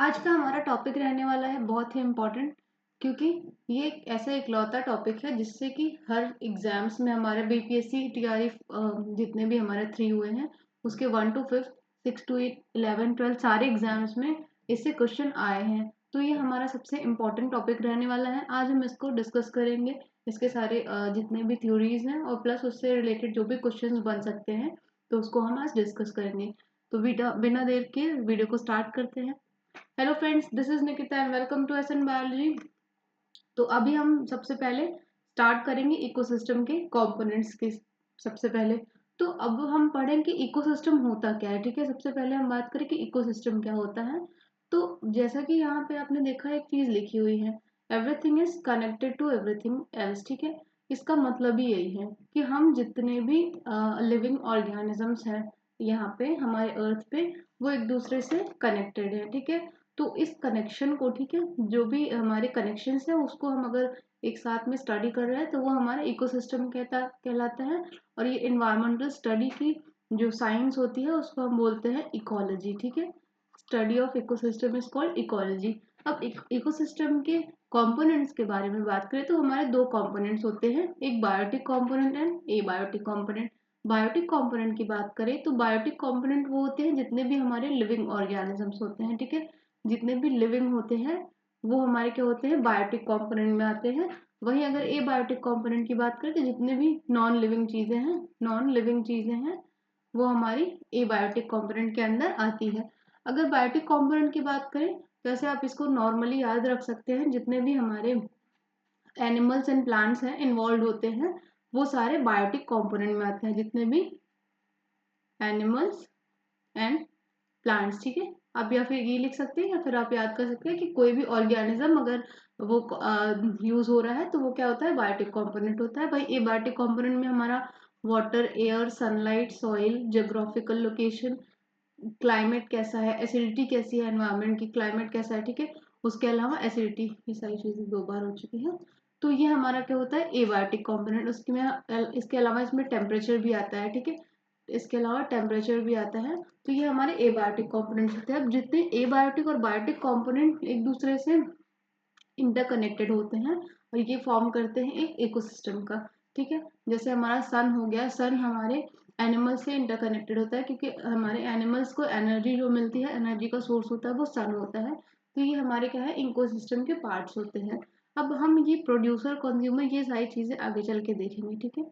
आज का हमारा टॉपिक रहने वाला है बहुत ही इम्पोर्टेंट, क्योंकि ये एक ऐसा इकलौता टॉपिक है जिससे कि हर एग्जाम्स में हमारे बीपीएससी टीआरई जितने भी हमारे 3 हुए हैं उसके 1 to 5, 6 to 8, 11, 12 सारे एग्जाम्स में इससे क्वेश्चन आए हैं। तो ये हमारा सबसे इम्पोर्टेंट टॉपिक रहने वाला है। आज हम इसको डिस्कस करेंगे, इसके सारे जितने भी थ्योरीज हैं और प्लस उससे रिलेटेड जो भी क्वेश्चंस बन सकते हैं तो उसको हम आज डिस्कस करेंगे। तो बिना देर के वीडियो को स्टार्ट करते हैं। Hello friends, this is Nikita and welcome to SN biology. तो अभी हम सबसे पहले स्टार्ट करेंगे इकोसिस्टम के कंपोनेंट्स के। सबसे पहले तो अब हम पढ़ें कि इकोसिस्टम होता क्या है। ठीक है, सबसे पहले हम बात करें कि इकोसिस्टम क्या होता है। तो जैसा कि यहाँ पे आपने देखा एक चीज लिखी हुई है, everything is connected to everything else. ठीक है, इसका मतलब ही यही है कि हम जितने भी लिविंग ऑर्गेनिजम्स हैं यहाँ पे हमारे अर्थ पे, वो एक दूसरे से कनेक्टेड है। ठीक है, तो इस कनेक्शन को, ठीक है, जो भी हमारे कनेक्शंस है उसको हम अगर एक साथ में स्टडी कर रहे हैं तो वो हमारा इकोसिस्टम कहलाता है। और ये इन्वायरमेंटल स्टडी की जो साइंस होती है उसको हम बोलते हैं इकोलॉजी। ठीक है, study of ecosystem is called ecology. अब इकोसिस्टम के कंपोनेंट्स के बारे में बात करें तो हमारे दो कंपोनेंट्स होते हैं, एक biotic component and abiotic component. Biotic component की बात करें तो बायोटिक कंपोनेंट वो होते हैं जितने भी हमारे लिविंग ऑर्गेनिजम्स होते हैं। ठीक है, जितने भी लिविंग होते हैं वो हमारे क्या होते हैं, बायोटिक कंपोनेंट में आते हैं। वहीं अगर एबायोटिक कंपोनेंट की बात करें तो जितने भी नॉन लिविंग चीजें हैं वो हमारी एबायोटिक कंपोनेंट के अंदर आती है। अगर बायोटिक कंपोनेंट की बात करें तो ऐसे आप इसको नॉर्मली याद रख सकते हैं, जितने भी हमारे एनिमल्स एंड प्लांट्स हैं इन्वॉल्व होते हैं वो सारे बायोटिक कंपोनेंट में आते हैं, जितने भी एनिमल्स एंड प्लांट्स। ठीक है, आप या फिर ये लिख सकते हैं या फिर आप याद कर सकते हैं कि कोई भी ऑर्गेनिज्म अगर वो यूज हो रहा है तो वो क्या होता है, बायोटिक कंपोनेंट होता है। भाई एबायोटिक कंपोनेंट में हमारा water, air, sunlight, soil, geographical location, climate कैसा है, एसिडिटी कैसी है एनवायरनमेंट की, क्लाइमेट कैसा है। ठीक है, उसके अलावा एसिडिटी, ये सारी चीजें 2 बार हो चुकी है। तो ये हमारा क्या होता है, एबायोटिक कंपोनेंट। उसके में इसके अलावा इसमें टेम्परेचर भी आता है। ठीक है, इसके अलावा टेम्परेचर भी आता है। तो ये हमारे एबायोटिक कंपोनेंट्स होते हैं। अब जितने एबायोटिक और बायोटिक कंपोनेंट एक दूसरे से इंटरकनेक्टेड होते हैं और ये फॉर्म करते हैं एक इकोसिस्टम का। ठीक है, जैसे हमारा सन हो गया, सन हमारे एनिमल से इंटरकनेक्टेड होता है क्योंकि हमारे एनिमल्स को एनर्जी जो मिलती है, एनर्जी का सोर्स होता है वो सन होता है। तो ये हमारे क्या है, इकोसिस्टम के पार्ट्स होते हैं। अब हम ये प्रोड्यूसर, कंज्यूमर, ये सारी चीजें आगे चल के देखेंगे। ठीक है,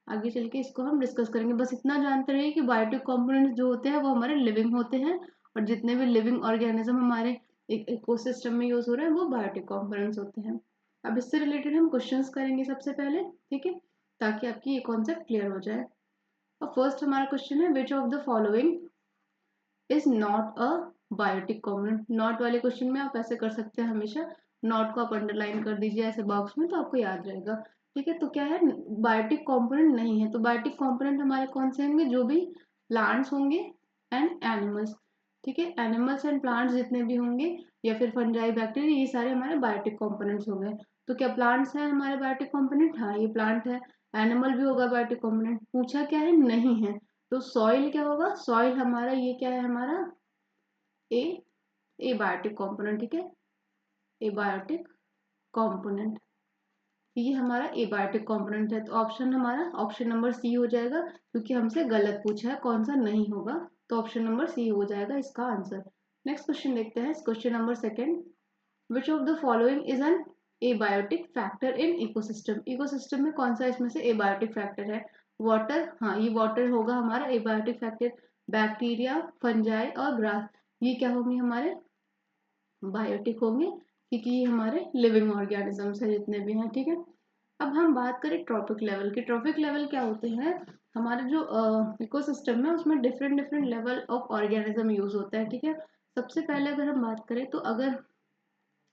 आगे चल के इसको हम डिस्कस करेंगे। बस इतना जानते रहिए कि बायोटिक कंपोनेंट्स जो होते हैं वो हमारे लिविंग होते हैं और जितने भी लिविंग ऑर्गेनिज्म हमारे इकोसिस्टम में यूज हो रहे हैं वो बायोटिक कंपोनेंट्स होते हैं। अब इससे रिलेटेड हम क्वेश्चंस करेंगे सबसे पहले। ठीक है, ताकि आपकी ये कॉन्सेप्ट क्लियर हो जाए। और फर्स्ट हमारा क्वेश्चन है, which of the following is not a biotic component. Not वाले क्वेश्चन में आप ऐसे कर सकते हैं, हमेशा नॉट को आप अंडरलाइन कर दीजिए ऐसे बॉक्स में तो आपको याद रहेगा। ठीक है, तो क्या है, बायोटिक कंपोनेंट नहीं है। तो बायोटिक कंपोनेंट हमारे कौन से होंगे, जो भी प्लांट्स होंगे एंड एनिमल्स। ठीक है, एनिमल्स एंड प्लांट्स जितने भी होंगे या फिर फंजाई, बैक्टीरिया, ये सारे हमारे बायोटिक कंपोनेंट्स हो गए। तो क्या प्लांट्स हैं हमारे बायोटिक कंपोनेंट? हाँ, ये प्लांट है। एनिमल भी होगा बायोटिक कंपोनेंट? पूछा क्या है, नहीं है। तो सॉइल क्या होगा, सॉइल हमारा ये क्या है, हमारा ए एबायोटिक कंपोनेंट। ठीक है, एबायोटिक कंपोनेंट, ये हमारा एबायोटिक कंपोनेंट है। तो ऑप्शन हमारा ऑप्शन नंबर सी हो जाएगा, क्योंकि हमसे गलत पूछा है कौन सा नहीं होगा। तो ऑप्शन नंबर सी हो जाएगा इसका आंसर। नेक्स्ट क्वेश्चन देखते हैं, question number second, which of the following is an abiotic factor in ecosystem. Ecosystem में कौन सा इसमें से एबायोटिक फैक्टर है? वाटर, हाँ ये वाटर होगा हमारा एबायोटिक फैक्टर। बैक्टीरिया, फंजाई और ग्रास, ये क्या होंगे, हमारे बायोटिक होंगे, क्योंकि ये हमारे लिविंग ऑर्गेनिजम्स है जितने भी हैं। ठीक है, अब हम बात करें ट्रॉपिक लेवल की। ट्रॉपिक लेवल क्या होते हैं, हमारे जो इकोसिस्टम है उसमें different different level of organism use होता है। ठीक है, सबसे पहले अगर हम बात करें तो अगर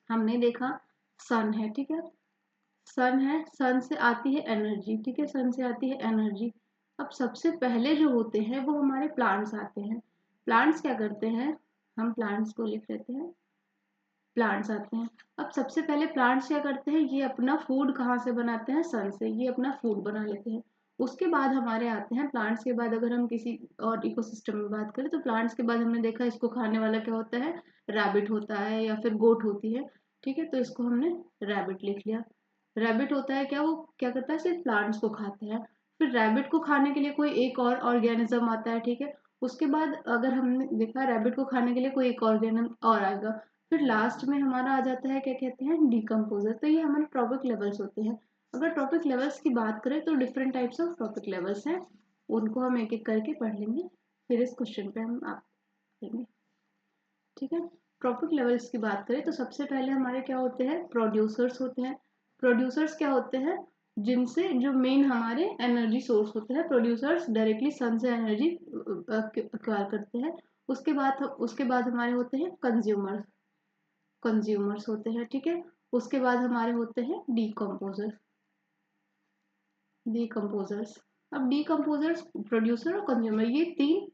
हमने देखा सन है, ठीक है, सन है, सन से आती है एनर्जी। ठीक है, सन से आती है एनर्जी। अब सबसे पहले जो होते हैं वो हमारे प्लांट्स आते हैं। प्लांट्स क्या करते हैं, हम प्लांट्स को लिख लेते हैं, प्लांट्स आते हैं। अब सबसे पहले प्लांट्स क्या करते हैं, ये अपना फूड कहाँ से बनाते हैं, सन से, ये अपना फूड बना लेते हैं। उसके बाद हमारे आते हैं प्लांट्स के बाद, अगर हम किसी और इकोसिस्टम में बात करें तो प्लांट्स के बाद हमने देखा इसको खाने वाला क्या होता है, रैबिट होता है या फिर गोट होती है। ठीक है, तो इसको हमने रैबिट लिख लिया। रैबिट होता है क्या, वो क्या करता है, सिर्फ प्लांट्स को खाता है। फिर रैबिट को खाने के लिए कोई एक और ऑर्गेनिज्म आता है। ठीक है, उसके बाद अगर हमने देखा रैबिट को खाने के लिए कोई एक ऑर्गेनिज्म और आएगा। फिर लास्ट में हमारा आ जाता है क्या कहते हैं, डिकम्पोजर। तो ये हमारे ट्रॉपिक लेवल्स होते हैं। अगर टॉपिक लेवल्स की बात करें तो different types of topic levels हैं, उनको हम एक एक करके पढ़ लेंगे, फिर इस क्वेश्चन पे हम आप लेंगे। ठीक है, ट्रॉपिक लेवल्स की बात करें तो सबसे पहले हमारे क्या होते हैं, प्रोड्यूसर्स होते हैं। प्रोड्यूसर्स क्या होते हैं, जिनसे जो मेन हमारे एनर्जी सोर्स होते हैं। प्रोड्यूसर्स डायरेक्टली सन से एनर्जी एक्वायर करते हैं। उसके बाद हमारे होते हैं कंज्यूमर्स। कंज्यूमर्स होते हैं। ठीक है, उसके बाद हमारे होते हैं डीकम्पोजर्स। डीकम्पोजर्स, अब डीकम्पोजर्स, प्रोड्यूसर और कंज्यूमर, ये तीन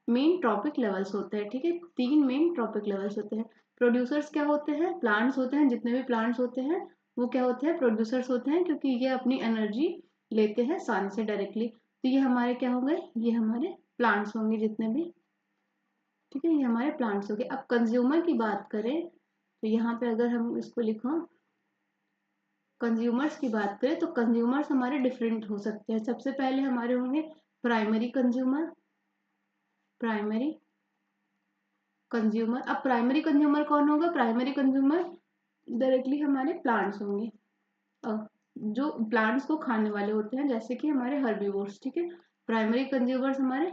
मेन ट्रॉपिक लेवल्स होते हैं। ठीक है, तीन मेन ट्रॉपिक लेवल्स होते हैं। प्रोड्यूसर्स क्या होते हैं, प्लांट्स होते हैं, जितने भी प्लांट्स होते हैं वो क्या होते हैं, प्रोड्यूसर्स होते हैं, क्योंकि ये अपनी एनर्जी लेते हैं सन से डायरेक्टली। तो ये हमारे क्या होंगे, ये हमारे प्लांट्स होंगे जितने भी। ठीक है, ये हमारे प्लांट्स हो गए। अब कंज्यूमर की बात करें तो यहाँ पे अगर हम इसको लिखो, कंज्यूमर्स की बात करें तो कंज्यूमर्स हमारे डिफरेंट हो सकते हैं। सबसे पहले हमारे होंगे प्राइमरी कंज्यूमर। प्राइमरी कंज्यूमर, अब प्राइमरी कंज्यूमर कौन होगा, प्राइमरी कंज्यूमर डायरेक्टली हमारे प्लांट्स होंगे, जो प्लांट्स को खाने वाले होते हैं, जैसे कि हमारे हर्बीवोर्स। ठीक है, प्राइमरी कंज्यूमर्स हमारे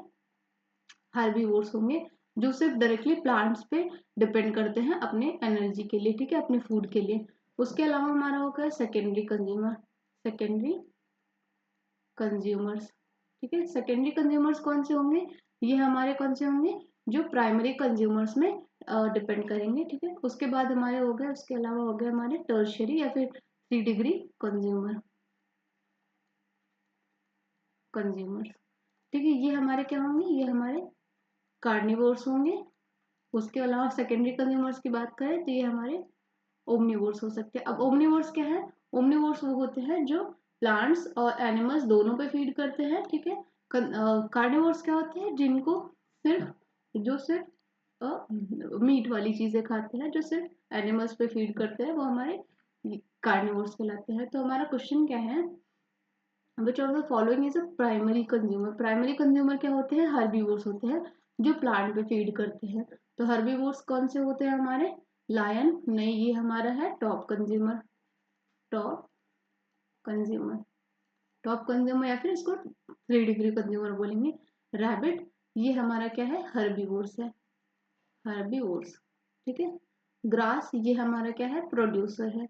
हर्बीवोर्स होंगे, जो सिर्फ डायरेक्टली प्लांट्स पे डिपेंड करते हैं अपने एनर्जी के लिए। ठीक है, अपने फूड के लिए। उसके अलावा हमारा होगा सेकेंडरी कंज्यूमर। सेकेंडरी कंज्यूमर्स, ठीक है, सेकेंडरी कंज्यूमर्स कौन से होंगे, ये हमारे कौन से होंगे, जो प्राइमरी कंज्यूमर्स में डिपेंड करेंगे। ठीक है, उसके बाद हमारे हो गए, उसके अलावा हो गए हमारे टर्शियरी या फिर 3 डिग्री कंज्यूमर। कंज्यूमर्स, ठीक है, ये हमारे क्या होंगे, ये हमारे कार्निवोर्स होंगे। उसके अलावा सेकेंडरी कंज्यूमर्स की बात करें तो ये हमारे ओमनिवोर्स हो सकते हैं। अब ओमनिवोर्स क्या है, ओमनिवोर्स वो होते हैं जो प्लांट्स और एनिमल्स दोनों पे फीड करते हैं। ठीक है, कार्निवोर्स क्या होते हैं, जिनको सिर्फ मीट वाली चीजें खाते हैं, जो सिर्फ एनिमल्स पे फीड करते हैं, वो हमारे कार्निवोर्स कहलाते हैं। तो हमारा क्वेश्चन क्या है, which of the following is a primary consumer. Primary consumer क्या होते हैं, हर्बीवोर्स होते हैं, जो प्लांट पे फीड करते हैं। तो हर्बीवोर्स कौन से होते हैं हमारे, लायन नहीं, ये हमारा है top consumer. Top consumer, top consumer या फिर इसको 3 डिग्री कंज्यूमर बोलेंगे। रैबिट, ये हमारा क्या है, हर्बीवोर्स है, हर्बीवोर्स। ठीक है, ग्रास, ये हमारा क्या है, प्रोड्यूसर है,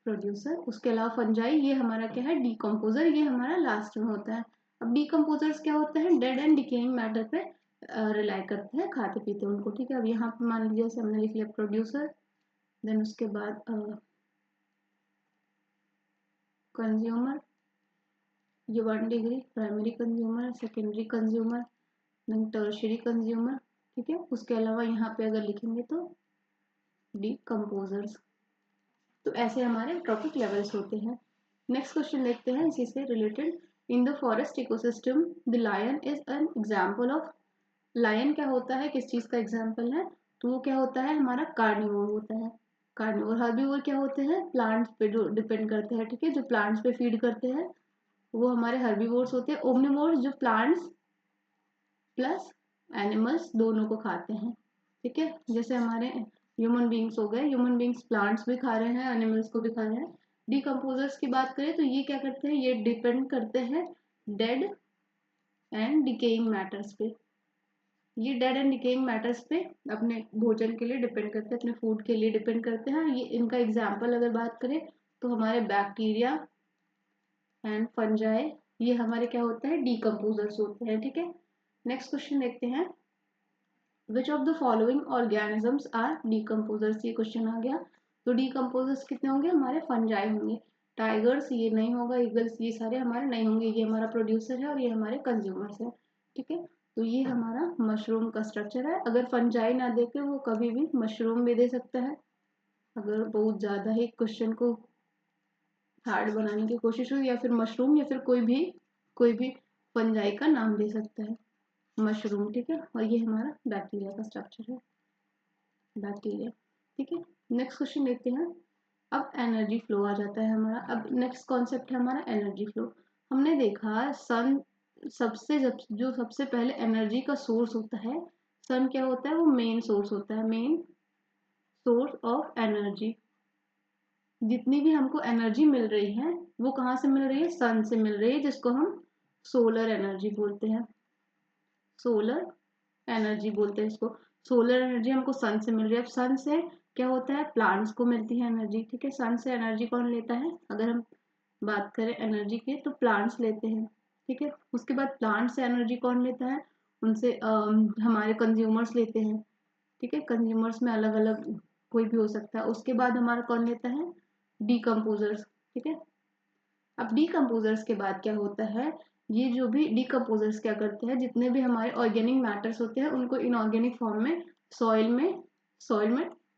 प्रोड्यूसर। उसके अलावा फंजाई, ये हमारा क्या है, डीकम्पोजर, ये हमारा लास्ट में होता है। अब डीकम्पोजर्स क्या होते हैं, डेड एंड डिकेइंग मैटर पे रिलाई करते हैं, खाते पीते हैं उनको। ठीक है, अब यहाँ पे मान लीजिए जैसे हमने लिख लिया प्रोड्यूसर, देन उसके बाद कंज्यूमर, ये 1 degree primary consumer, secondary consumer, then tertiary consumer. ठीक है, उसके अलावा यहाँ पे अगर लिखेंगे तो डीकम्पोजर्स। तो ऐसे हमारे ट्रॉपिक लेवल्स होते हैं। नेक्स्ट क्वेश्चन देखते हैं इसी से related. In the forest ecosystem the lion is an example of. Lion क्या होता है, किस चीज का एग्जाम्पल है, तो वो क्या होता है, हमारा कार्निवोर होता है। कार्निवोर, हर्बीवोर क्या होते हैं, प्लांट्स पे जो डिपेंड करते हैं। ठीक है, जो प्लांट्स पे फीड करते हैं वो हमारे हर्बीवोर्स होते हैं। ओमनिवोर्स जो प्लांट्स प्लस एनिमल्स दोनों को खाते हैं। ठीक है, जैसे हमारे ह्यूमन बींग्स हो गए, ह्यूमन बींग्स प्लांट्स भी खा रहे हैं, एनिमल्स को भी खा रहे हैं। डिकम्पोजर्स की बात करें तो ये क्या करते हैं, ये डिपेंड करते हैं डेड एंड डिकेइंग मैटर्स पे। ये डेड एंड डिकेइंग मैटर्स पे अपने भोजन के लिए डिपेंड करते हैं, अपने फूड के लिए डिपेंड करते हैं। ये इनका एग्जाम्पल अगर बात करें तो हमारे बैक्टीरिया एंड फंजाई, ये हमारे क्या होते हैं, डिकम्पोजर्स होते हैं। ठीक है, नेक्स्ट क्वेश्चन देखते हैं। Which of the following organisms are decomposers, ये क्वेश्चन आ गया। तो डीकम्पोजर्स कितने होंगे, हमारे फंजाई होंगे। टाइगर्स ये नहीं होगा, ईगल्स ये सारे हमारे नहीं होंगे, ये हमारा प्रोड्यूसर है और ये हमारे कंज्यूमर्स है। ठीक है, तो ये हमारा मशरूम का स्ट्रक्चर है। अगर फंजाई ना देके वो कभी भी मशरूम भी दे सकता है, अगर बहुत ज्यादा ही क्वेश्चन को हार्ड बनाने की कोशिश हो, या फिर मशरूम या फिर कोई भी कोई भी फंजाई का नाम दे सकता है, मशरूम, ठीक है। और ये हमारा बैक्टीरिया का स्ट्रक्चर है, बैक्टीरिया, ठीक है। नेक्स्ट क्वेश्चन देखते हैं। अब एनर्जी फ्लो आ जाता है हमारा। अब नेक्स्ट कॉन्सेप्ट है हमारा एनर्जी फ्लो। हमने देखा सन जो सबसे पहले एनर्जी का सोर्स होता है, सन क्या होता है, वो मेन सोर्स होता है, मेन सोर्स ऑफ एनर्जी। जितनी भी हमको एनर्जी मिल रही है वो कहाँ से मिल रही है, सन से मिल रही है, जिसको हम सोलर एनर्जी बोलते हैं, सोलर एनर्जी बोलते हैं इसको। सोलर एनर्जी हमको सन से मिल रही है। अब सन से क्या होता है, प्लांट्स को मिलती है एनर्जी, ठीक है। सन से एनर्जी कौन लेता है, अगर हम बात करें एनर्जी की, तो प्लांट्स लेते हैं, ठीक है। उसके बाद प्लांट से एनर्जी कौन लेता है, उनसे हमारे कंज्यूमर्स लेते हैं, ठीक है। कंज्यूमर्स में अलग अलग कोई भी हो सकता है। उसके बाद हमारा कौन लेता है, डीकम्पोजर्स, ठीक है। अब डीकम्पोजर्स के बाद क्या होता है, ये जो भी डीकम्पोजर्स क्या करते हैं, जितने भी हमारे ऑर्गेनिक मैटर्स होते हैं उनको इनऑर्गेनिक फॉर्म में सॉइल में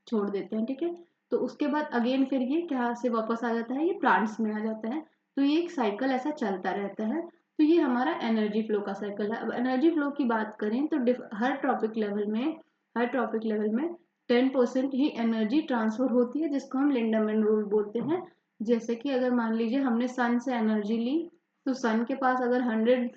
छोड़ देते हैं, ठीक है। तो उसके बाद अगेन फिर ये क्या से वापस आ जाता है, ये प्लांट्स में आ जाता है। तो ये एक साइकिल ऐसा चलता रहता है। तो ये हमारा एनर्जी फ्लो का साइकिल है। अब एनर्जी फ्लो की बात करें तो हर टॉपिक लेवल में 10% ही एनर्जी ट्रांसफर होती है, जिसको हम लिंडमैन रूल बोलते हैं। जैसे कि अगर मान लीजिए हमने सन से एनर्जी ली, तो सन के पास अगर 100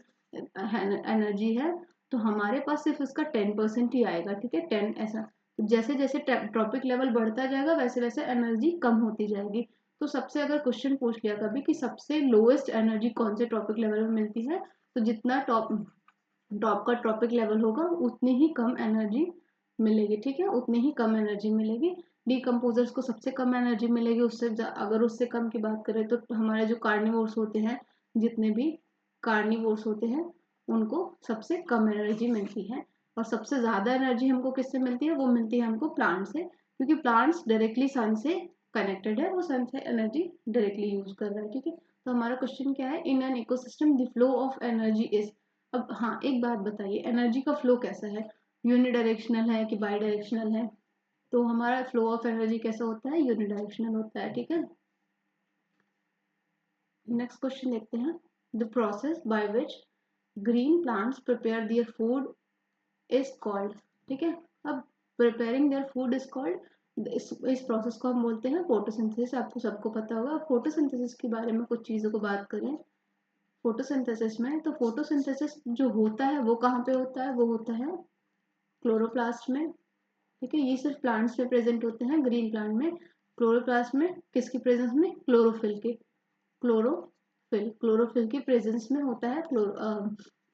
एनर्जी है, तो हमारे पास सिर्फ उसका 10% ही आएगा, ठीक है। 10 ऐसा, जैसे जैसे ट्रॉपिक लेवल बढ़ता जाएगा वैसे वैसे एनर्जी कम होती जाएगी। तो सबसे अगर क्वेश्चन पूछ लिया कभी कि सबसे लोएस्ट एनर्जी कौन से ट्रॉपिक लेवल में मिलती है, तो जितना टॉप टॉप का ट्रॉपिक लेवल होगा उतनी ही कम एनर्जी मिलेगी, ठीक है, उतनी ही कम एनर्जी मिलेगी। डीकम्पोजर्स को सबसे कम एनर्जी मिलेगी। अगर उससे कम की बात करें तो हमारे जो कार्निवोर्स होते हैं, जितने भी कार्निवोर्स होते हैं उनको सबसे कम एनर्जी मिलती है। और सबसे ज़्यादा एनर्जी हमको किससे मिलती है, वो मिलती है हमको प्लांट से, क्योंकि प्लांट्स डायरेक्टली सन से कनेक्टेड है, वो सन से एनर्जी डायरेक्टली यूज कर रहा है, ठीक है। तो हमारा क्वेश्चन क्या है, in an ecosystem the flow of energy is. अब हाँ, एक बात बताइए, एनर्जी का फ्लो कैसा है, यूनिडायरेक्शनल है कि बाई डायरेक्शनल है। तो हमारा फ्लो ऑफ एनर्जी कैसा होता है, यूनिडायरेक्शनल होता है, ठीक है। नेक्स्ट क्वेश्चन देखते हैं। The process by which green plants prepare their food is called, ठीक है। अब preparing their food is called, इस प्रोसेस को हम बोलते हैं फोटोसिंथेसिस। आपको सबको पता होगा। फोटोसिंथेसिस के बारे में कुछ चीज़ों को बात करें, फोटोसिंथेसिस में, तो फोटोसिंथेसिस जो होता है वो कहाँ पे होता है, वो होता है क्लोरोप्लास्ट में, ठीक है। ये सिर्फ प्लांट्स में प्रेजेंट होते हैं, ग्रीन प्लांट में। क्लोरोप्लास्ट में किसकी प्रेजेंस में, क्लोरोफिल की प्रेजेंस में होता है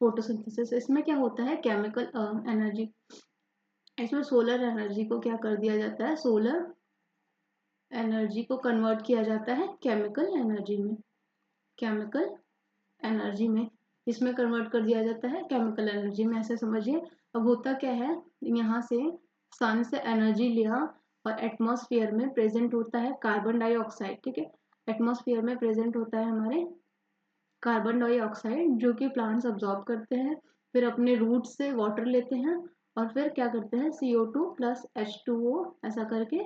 फोटोसिंथेसिस। इसमें क्या होता है, केमिकल एनर्जी, इसमें सोलर एनर्जी को क्या कर दिया जाता है, सोलर एनर्जी को कन्वर्ट किया जाता है केमिकल एनर्जी में, केमिकल एनर्जी में इसमें कन्वर्ट कर दिया जाता है केमिकल एनर्जी में, ऐसे समझिए। अब होता क्या है, यहाँ से सन से एनर्जी लिया और एटमॉस्फेयर में प्रेजेंट होता है कार्बन डाइऑक्साइड, ठीक है। एटमॉस्फेयर में प्रेजेंट होता है हमारे कार्बन डाइऑक्साइड, जो कि प्लांट्स अब्जॉर्ब करते हैं, फिर अपने रूट से वाटर लेते हैं और फिर क्या करते हैं, CO2 प्लस H2O ऐसा करके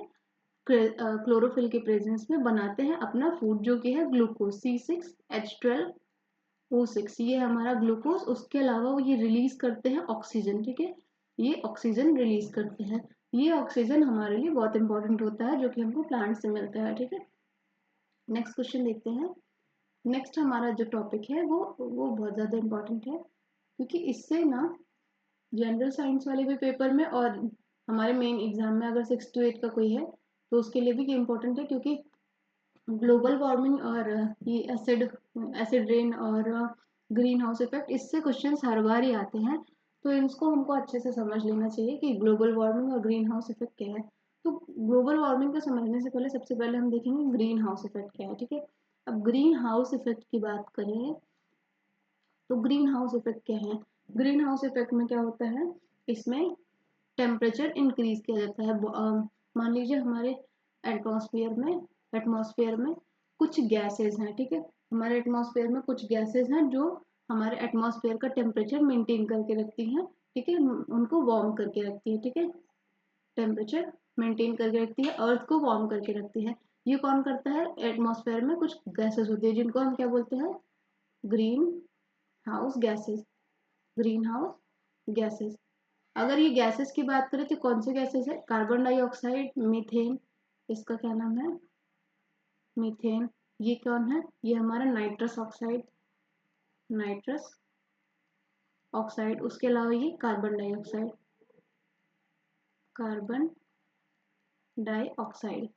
क्लोरोफिल के प्रेजेंस में बनाते हैं अपना फूड, जो कि है ग्लूकोज, C6H12O6, ये हमारा ग्लूकोज। उसके अलावा वो ये रिलीज करते हैं ऑक्सीजन, ठीक है, ये ऑक्सीजन रिलीज करते हैं। ये ऑक्सीजन हमारे लिए बहुत इंपॉर्टेंट होता है, जो कि हमको प्लांट से मिलता है, ठीक है। नेक्स्ट क्वेश्चन देखते हैं। नेक्स्ट हमारा जो टॉपिक है वो बहुत ज़्यादा इम्पोर्टेंट है, क्योंकि इससे ना जनरल साइंस वाले भी पेपर में और हमारे मेन एग्जाम में अगर 6 to 8 का कोई है तो उसके लिए भी ये इम्पोर्टेंट है, क्योंकि ग्लोबल वार्मिंग और ये एसिड रेन और ग्रीन हाउस इफेक्ट, इससे क्वेश्चंस हर बार ही आते हैं। तो इसको हमको अच्छे से समझ लेना चाहिए कि ग्लोबल वार्मिंग और ग्रीन हाउस इफेक्ट क्या है। तो ग्लोबल वार्मिंग को समझने से पहले सबसे पहले हम देखेंगे ग्रीन हाउस इफेक्ट क्या है, ठीक है। अब ग्रीन हाउस इफेक्ट की बात करें तो ग्रीन हाउस इफेक्ट क्या है, ग्रीन हाउस इफेक्ट में क्या होता है, इसमें टेम्परेचर इंक्रीज किया जाता है। मान लीजिए हमारे एटमॉस्फेयर में कुछ गैसेस हैं, ठीक है। हमारे एटमॉस्फेयर में कुछ गैसेस हैं जो हमारे एटमॉस्फेयर का टेम्परेचर मेंटेन करके रखती हैं, ठीक है, उनको वार्म करके रखती है, ठीक है। टेम्परेचर मेंटेन करके रखती है, अर्थ को वार्म करके रखती है। ये कौन करता है, एटमॉस्फेयर में कुछ गैसेस होती है जिनको हम क्या बोलते हैं, green house gases, green house gases. अगर ये गैसेस की बात करें तो कौन से गैसेस है? कार्बन डाइऑक्साइड, मीथेन, इसका क्या नाम है? मीथेन। ये कौन है? ये हमारा नाइट्रस ऑक्साइड, नाइट्रस ऑक्साइड। उसके अलावा ये कार्बन डाइऑक्साइड, कार्बन डाइऑक्साइड।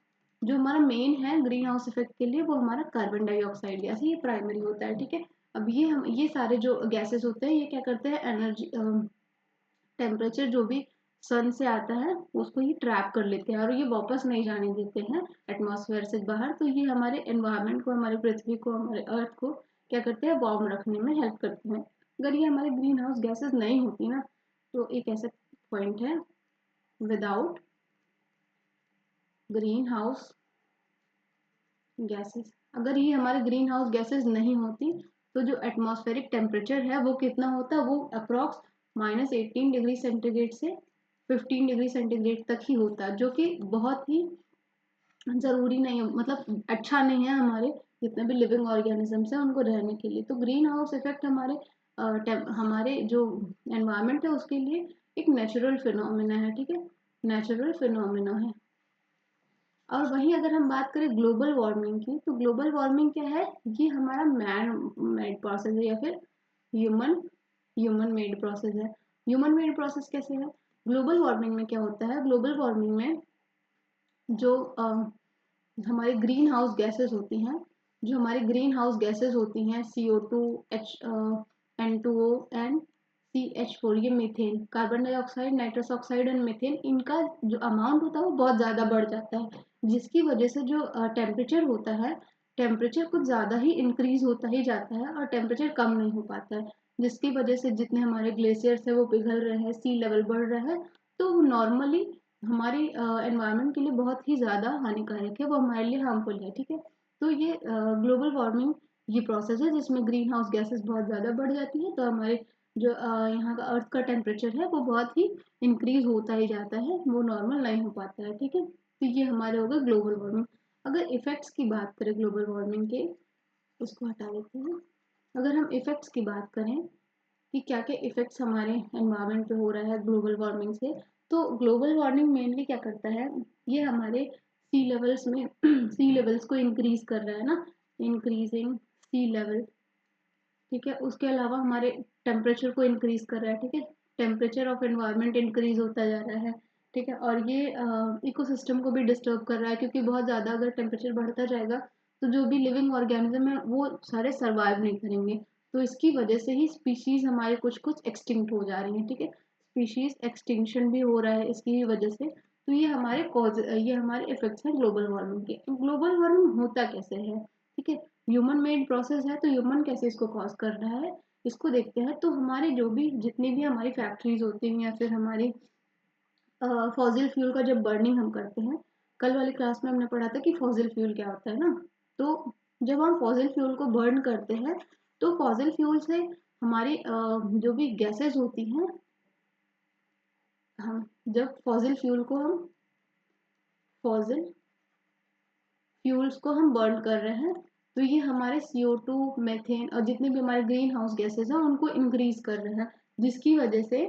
जो हमारा मेन है ग्रीन हाउस इफेक्ट के लिए वो हमारा कार्बन डाइऑक्साइड गैस है, ये प्राइमरी होता है, ठीक है। अब ये सारे जो गैसेस होते हैं ये क्या करते हैं? एनर्जी, टेम्परेचर जो भी सन से आता है उसको ये ट्रैप कर लेते हैं और ये वापस नहीं जाने देते हैं एटमॉस्फेयर से बाहर। तो ये हमारे एनवायरनमेंट को, हमारी पृथ्वी को, हमारे अर्थ को क्या करते हैं? वार्म रखने में हेल्प करते हैं। अगर ये हमारे ग्रीन हाउस गैसेस नहीं होती ना, तो एक ऐसा पॉइंट है, विदाउट ग्रीन हाउस गैसेस, अगर ये हमारे ग्रीन हाउस गैसेस नहीं होती तो जो एटमॉस्फेरिक टेम्परेचर है वो कितना होता? वो अप्रॉक्स -18 डिग्री सेंटीग्रेड से 15 डिग्री सेंटीग्रेड तक ही होता, जो कि बहुत ही ज़रूरी नहीं है, मतलब अच्छा नहीं है हमारे जितने भी लिविंग ऑर्गेनिजम्स हैं उनको रहने के लिए। तो ग्रीन हाउस इफेक्ट हमारे जो एनवायरनमेंट है उसके लिए एक नेचुरल फिनोमिना है, ठीक है, नेचुरल फिनोमिना है। और वहीं अगर हम बात करें ग्लोबल वार्मिंग की, तो ग्लोबल वार्मिंग क्या है? ये हमारा मैन मेड प्रोसेस है या फिर ह्यूमन ह्यूमन मेड प्रोसेस है। ह्यूमन मेड प्रोसेस कैसे है? ग्लोबल वार्मिंग में क्या होता है? ग्लोबल वार्मिंग में जो हमारे ग्रीन हाउस गैसेस होती हैं, जो हमारी ग्रीन हाउस गैसेस होती हैं, CO2, H N2O and CH4, ये methane, carbon dioxide, nitrous oxide and methane, इनका जो अमाउंट होता है वो बहुत ज़्यादा बढ़ जाता है, जिसकी वजह से जो टेम्परेचर होता है, टेम्परेचर कुछ ज़्यादा ही इंक्रीज होता ही जाता है और टेम्परेचर कम नहीं हो पाता है, जिसकी वजह से जितने हमारे ग्लेशियर्स है वो पिघल रहे हैं, सी लेवल बढ़ रहा है। तो नॉर्मली हमारी एनवायरनमेंट के लिए बहुत ही ज़्यादा हानिकारक है, वो हमारे लिए हार्मफुल है, ठीक है। तो ये ग्लोबल वार्मिंग ये प्रोसेस है जिसमें ग्रीन हाउस गैसेस बहुत ज़्यादा बढ़ जाती है, तो हमारे जो यहाँ का अर्थ का टेम्परेचर है वो बहुत ही इंक्रीज होता ही जाता है, वो नॉर्मल नहीं हो पाता है, ठीक है। तो ये हमारे हो गए ग्लोबल वार्मिंग। अगर इफेक्ट्स की बात करें ग्लोबल वार्मिंग के, उसको हटा देते हैं। अगर हम इफेक्ट्स की बात करें कि क्या क्या इफेक्ट्स हमारे एनवायरनमेंट पे हो रहा है ग्लोबल वार्मिंग से, तो ग्लोबल वार्मिंग मेनली क्या करता है? ये हमारे सी लेवल्स में सी लेवल्स को इंक्रीज कर रहा है ना, इंक्रीजिंग सी लेवल, ठीक है। उसके अलावा हमारे टेम्परेचर को इंक्रीज कर रहा है, ठीक है, टेम्परेचर ऑफ एनवायरनमेंट इंक्रीज होता जा रहा है, ठीक है। और ये इकोसिस्टम को भी डिस्टर्ब कर रहा है, क्योंकि बहुत ज़्यादा अगर टेम्परेचर बढ़ता जाएगा तो जो भी लिविंग ऑर्गेनिज्म है वो सारे सर्वाइव नहीं करेंगे, तो इसकी वजह से ही स्पीशीज हमारे कुछ कुछ एक्सटिंक्ट हो जा रही हैं, ठीक है, स्पीशीज एक्सटिंक्शन भी हो रहा है इसकी वजह से। तो ये हमारे इफेक्ट्स हैं ग्लोबल वार्मिंग के। ग्लोबल वार्मिंग होता कैसे है, ठीक है, ह्यूमन मेड प्रोसेस है, तो ह्यूमन कैसे इसको कॉज कर रहा है, इसको देखते हैं। तो हमारे जो भी जितनी भी हमारी फैक्ट्रीज होती हैं या फिर हमारी फॉसिल फ्यूल का जब बर्निंग हम करते हैं, कल वाली क्लास में हमने पढ़ा था कि फॉसिल फ्यूल क्या होता है ना, तो जब हम फॉसिल फ्यूल को बर्न करते हैं तो फॉसिल फ्यूल से हमारी जो भी गैसेस होती हैं, हम जब फॉसिल फ्यूल को हम फॉसिल फ्यूल्स को हम बर्न कर रहे हैं तो ये हमारे CO2, मेथेन और जितने भी हमारे ग्रीन हाउस गैसेस हैं उनको इंक्रीज कर रहे हैं, जिसकी वजह से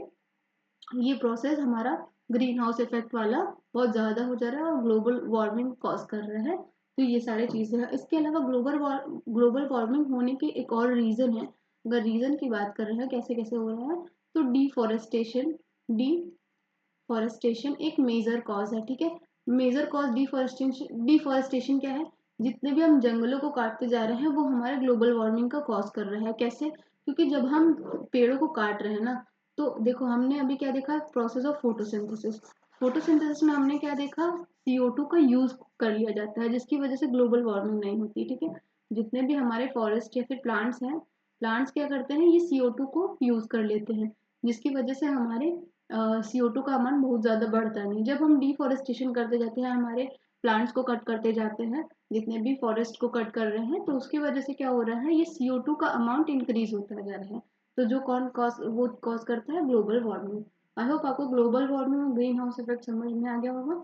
ये प्रोसेस हमारा ग्रीन हाउस इफेक्ट वाला बहुत ज़्यादा हो जा रहा है और ग्लोबल वार्मिंग कॉज कर रहा है। तो ये सारी चीज़ें हैं। इसके अलावा ग्लोबल वार्मिंग होने के एक और रीज़न है। अगर रीज़न की बात कर रहे हैं कैसे कैसे हो रहा है, तो डिफॉरेस्टेशन एक मेजर कॉज है, ठीक है। मेजर कॉज डिफॉरेस्टेशन क्या है? जितने भी हम जंगलों को काटते जा रहे हैं वो हमारे ग्लोबल वार्मिंग का कॉज कर रहा है। कैसे? क्योंकि जब हम पेड़ों को काट रहे हैं ना, तो देखो हमने अभी क्या देखा, प्रोसेस ऑफ फोटोसिंथेसिस। फोटोसिंथेसिस में हमने क्या देखा, CO2 का यूज कर लिया जाता है, जिसकी वजह से ग्लोबल वार्मिंग नहीं होती, ठीक है। जितने भी हमारे फॉरेस्ट या फिर प्लांट्स हैं, प्लांट्स क्या करते हैं, ये CO2 को यूज कर लेते हैं, जिसकी वजह से हमारे CO2 का अमाउंट बहुत ज़्यादा बढ़ता नहीं। जब हम डिफॉरेस्टेशन करते जाते हैं, हमारे प्लांट्स को कट करते जाते हैं, जितने भी फॉरेस्ट को कट कर रहे हैं, तो उसकी वजह से क्या हो रहा है, ये CO2 का अमाउंट इंक्रीज होता जा रहा है। तो जो वो कॉज करता है ग्लोबल वार्मिंग। आई होप आपको ग्लोबल वार्मिंग और ग्रीन हाउस इफेक्ट समझ में आ गया होगा।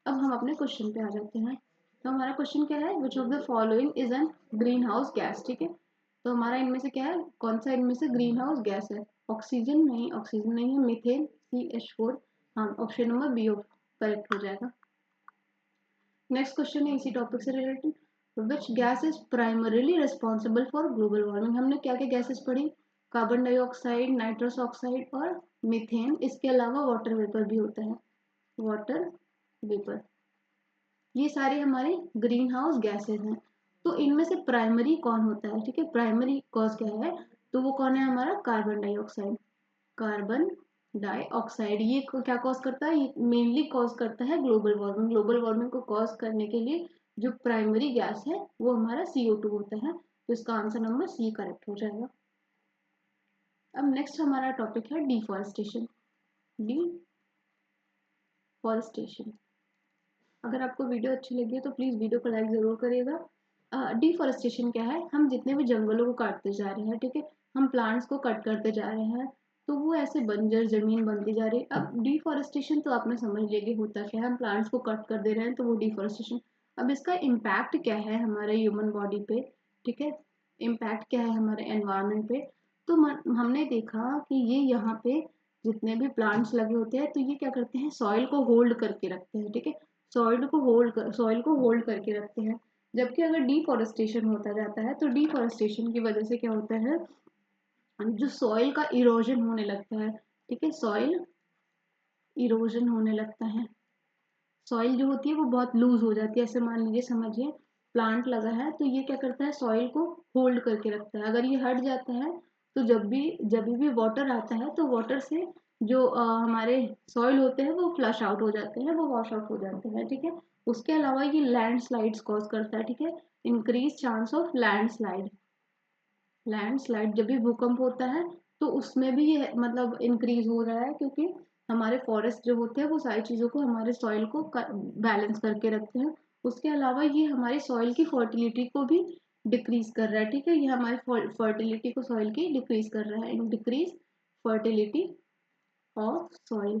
अब हम अपने क्वेश्चन पे आ जाते हैं। तो हमारा क्वेश्चन क्या है, which of the following is an green house gas, ठीक है। तो हमारा इनमें से क्या है, कौन सा इनमें से ग्रीन हाउस गैस है? ऑक्सीजन नहीं, ऑक्सीजन नहीं है, मीथेन CH4। हाँ, ऑप्शन नंबर बी करेक्ट हो जाएगा। नेक्स्ट क्वेश्चन है इसी टॉपिक से related. Which gas is primarily responsible for global warming? हमने क्या क्या गैसेस पढ़ी? कार्बन डाइऑक्साइड, नाइट्रस ऑक्साइड और मीथेन। इसके अलावा वाटर वेपर भी होता है, वाटर वेपर। ये सारे हमारे ग्रीन हाउस गैसेज हैं। तो इनमें से प्राइमरी कौन होता है? ठीक है, प्राइमरी कॉज क्या है? तो वो कौन है हमारा? Carbon dioxide. कार्बन डाइऑक्साइड ये क्या कॉज करता है? ये मेनली कॉज करता है ग्लोबल वार्मिंग। ग्लोबल वार्मिंग को कॉज करने के लिए जो प्राइमरी गैस है वो हमारा CO2 होता है। तो इसका आंसर नंबर सी करेक्ट हो जाएगा। अब नेक्स्ट हमारा टॉपिक है डिफॉरेस्टेशन। डिफॉरेस्टेशन। अगर आपको वीडियो अच्छी लगी है तो प्लीज़ वीडियो को लाइक ज़रूर करिएगा। डिफॉरेस्टेशन क्या है? हम जितने भी जंगलों को काटते जा रहे हैं, ठीक है, हम प्लांट्स को कट करते जा रहे हैं, तो वो ऐसे बंजर ज़मीन बनती जा रही है। अब डिफॉरेस्टेशन तो आपने समझ लिया कि होता क्या है, हम प्लांट्स को कट कर दे रहे हैं तो वो डिफॉरेस्टेशन। अब इसका इम्पैक्ट क्या है हमारे ह्यूमन बॉडी पे? ठीक है, इम्पैक्ट क्या है हमारे एनवायरनमेंट पे? तो हमने देखा कि ये यहाँ पे जितने भी प्लांट्स लगे होते हैं तो ये क्या करते हैं, सॉइल को होल्ड करके रखते हैं। ठीक है, सॉइल को होल्ड करके रखते हैं। जबकि अगर डिफॉरेस्टेशन होता जाता है तो डिफॉरेस्टेशन की वजह से क्या होता है, जो सॉइल का इरोजन होने लगता है। ठीक है, सॉइल इरोजन होने लगता है। सॉइल जो होती है वो बहुत लूज हो जाती है। ऐसे मान लीजिए, समझिए प्लांट लगा है तो ये क्या करता है, सॉइल को होल्ड करके रखता है। अगर ये हट जाता है तो जब भी वाटर आता है तो वाटर से जो हमारे सॉइल होते हैं वो फ्लश आउट हो जाते हैं, वो वॉश आउट हो जाते हैं। ठीक है, उसके अलावा ये लैंडस्लाइड्स कॉज करता है। ठीक है, increase chance of landslide. Landslide जब भी भूकंप होता है तो उसमें भी ये मतलब इंक्रीज हो रहा है, क्योंकि हमारे फॉरेस्ट जो होते हैं वो सारी चीज़ों को, हमारे सॉइल को बैलेंस करके रखते हैं। उसके अलावा ये हमारी सॉइल की फर्टिलिटी को भी डिक्रीज कर रहा है। ठीक है, ये हमारी फर्टिलिटी को सॉइल की डिक्रीज कर रहा है। Decrease fertility of soil.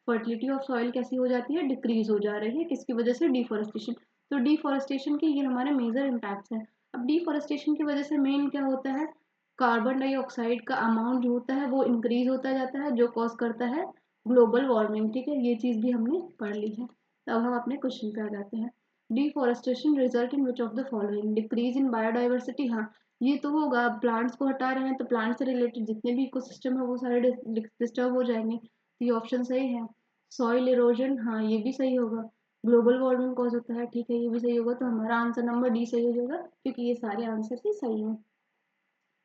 Fertility of soil कैसी हो जाती है, डिक्रीज हो जा रही है, किसकी वजह से? डिफॉरेस्टेशन। तो डिफॉरेस्टेशन के ये हमारे मेजर इम्पैक्ट्स हैं। अब डिफॉरेस्टेशन की वजह से मेन क्या होता है, कार्बन डाइऑक्साइड का अमाउंट जो होता है वो इंक्रीज होता जाता है, जो कॉज करता है ग्लोबल वार्मिंग। ठीक है, ये चीज भी हमने पढ़ ली है। तो अब हम अपने क्वेश्चन पे आ जाते हैं। Deforestation result in which of the following? Decrease in biodiversity. हाँ, ये तो होगा, प्लांट्स को हटा रहे हैं तो प्लांट से रिलेटेड जितने भी इकोसिस्टम है वो सारे डिस्टर्ब हो जाएंगे। तो ये ऑप्शन सही है। सॉइल इरोजन, हाँ ये भी सही होगा। ग्लोबल वार्मिंग कॉज होता है, ठीक है, ये भी सही होगा। तो हमारा आंसर नंबर डी सही हो जाएगा, क्योंकि ये सारे आंसर ही सही हैं।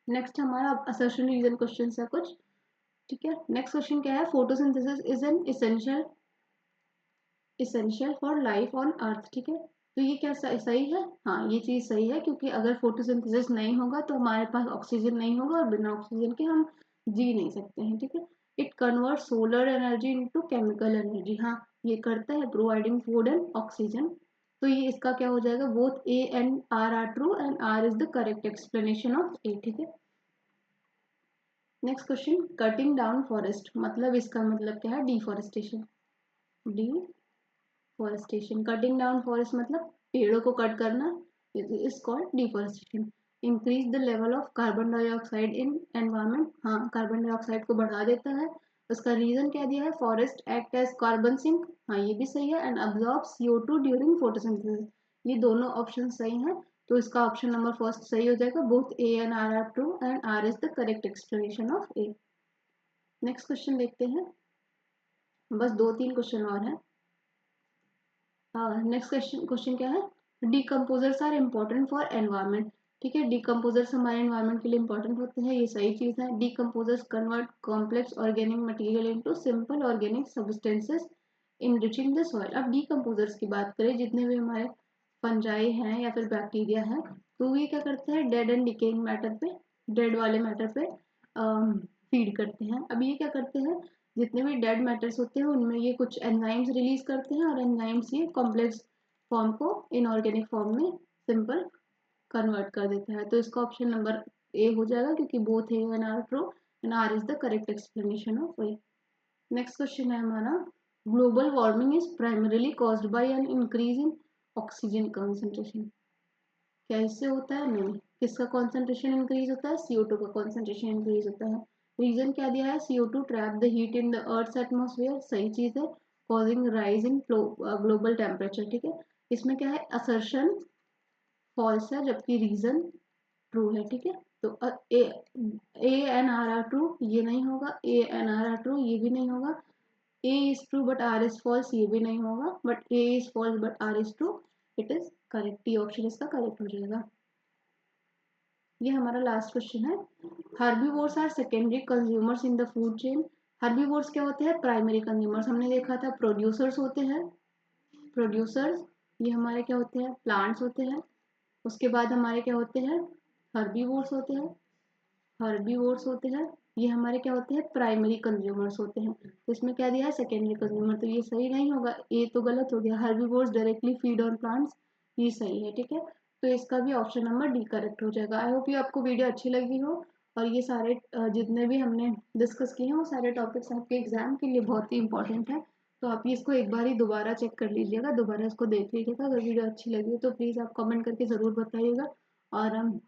नेक्स्ट हमारा असर्शन रीजन क्वेश्चन है कुछ। ठीक है, नेक्स्ट क्वेश्चन क्या है? Photosynthesis is an essential for life on earth. ठीक है, तो ये क्या सही है? हाँ, ये चीज सही है, क्योंकि अगर फोटोसिंथेसिस नहीं होगा तो हमारे पास ऑक्सीजन नहीं होगा, और बिना ऑक्सीजन के हम जी नहीं सकते हैं। ठीक है, it convert solar energy into chemical energy. हाँ, ये करता है, प्रोवाइडिंग फूड एंड ऑक्सीजन। तो ये इसका क्या हो जाएगा, both A and R are true and R is the correct explanation of A. ठीक है, next question, cutting down forest मतलब इसका मतलब क्या है? Deforestation. Deforestation, cutting down forest मतलब पेड़ों को कट करना, is called deforestation. Increase the level of carbon dioxide in environment. हाँ, कार्बन डाइऑक्साइड को बढ़ा देता है। उसका रीजन क्या दिया है? Forest act as carbon sink. हाँ, ये भी सही है। And absorb CO2 during photosynthesis. ये दोनों ऑप्शन सही हैं। तो इसका ऑप्शन नंबर फर्स्ट सही हो जाएगा। Both A and R are true and R is the correct explanation of A. Next question देखते हैं, बस 2-3 क्वेश्चन और हैं। नेक्स्ट क्वेश्चन क्या है? Decomposers are important for environment. ठीक है, डिकम्पोजर्स हमारे एनवायरमेंट के लिए इंपॉर्टेंट होते हैं, ये सही चीज़ है। Decomposers convert complex organic material into simple organic substances enriching the soil. अब डिकम्पोजर्स की बात करें, जितने भी हमारे फंजाई हैं या फिर बैक्टीरिया हैं, तो ये क्या करते हैं? डेड एंड डिकेइंग मैटर पे, डेड वाले मैटर पे फीड करते हैं। अब ये क्या करते हैं, जितने भी डेड मैटर्स होते हैं उनमें ये कुछ एंजाइम्स रिलीज करते हैं, और एंजाइम्स ये कॉम्प्लेक्स फॉर्म को इनऑर्गेनिक फॉर्म में सिंपल कन्वर्ट कर देता है। तो इसका ऑप्शन नंबर ए हो जाएगा, क्योंकि both A and R true and R is the correct explanation of A. Next question है हमारा, global warming is primarily caused by an increase in oxygen concentration. क्या इससे होता है? नहीं। किसका कॉन्सेंट्रेशन इंक्रीज होता है, CO2 का कॉन्सेंट्रेशन इंक्रीज होता है। रीजन क्या दिया है, CO2 trap the heat in the earth's atmosphere, सही चीज है, causing rise in global temperature, ठीक है। इसमें क्या है, असर्शन फॉल्स है जबकि रीजन ट्रू है, ठीक है। तो A and R are true ये नहीं होगा, A and R are true ये भी नहीं होगा, A is true but R is false ये भी नहीं होगा, but A is false but R is true, it is correct, D option इसका करेक्ट हो जाएगा। ये हमारा लास्ट क्वेश्चन है। Herbivores are secondary consumers in the food chain. Herbivores क्या होते हैं, प्राइमरी कंज्यूमर्स, हमने देखा था प्रोड्यूसर्स होते हैं, प्रोड्यूसर्स ये हमारे क्या होते हैं, प्लांट्स होते हैं। उसके बाद हमारे क्या होते हैं, हर्बीवोर्स होते हैं, हर्बीवोर्स होते हैं, ये हमारे क्या होते हैं, प्राइमरी कंज्यूमर्स होते हैं। तो इसमें क्या दिया है, सेकेंडरी कंज्यूमर, तो ये सही नहीं होगा, ए तो गलत हो गया। Herbivores directly feed on plants, ये सही है, ठीक है। तो इसका भी ऑप्शन नंबर डी करेक्ट हो जाएगा। आई होप ये आपको वीडियो अच्छी लगी हो, और ये सारे जितने भी हमने डिस्कस किए हैं वो सारे टॉपिक्स आपके एग्जाम के लिए बहुत ही इंपॉर्टेंट है। तो आप इसको एक बार ही दोबारा चेक कर लीजिएगा, दोबारा इसको देख लीजिएगा। अगर वीडियो अच्छी लगी तो प्लीज़ आप कमेंट करके ज़रूर बताइएगा, और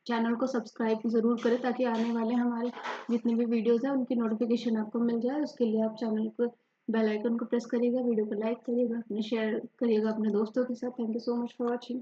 चैनल को सब्सक्राइब ज़रूर करें ताकि आने वाले हमारे जितने भी वीडियोस हैं उनकी नोटिफिकेशन आपको मिल जाए। उसके लिए आप चैनल को बेल आइकन को प्रेस करिएगा, वीडियो को लाइक करिएगा, अपने शेयर करिएगा अपने दोस्तों के साथ। Thank you so much for watching.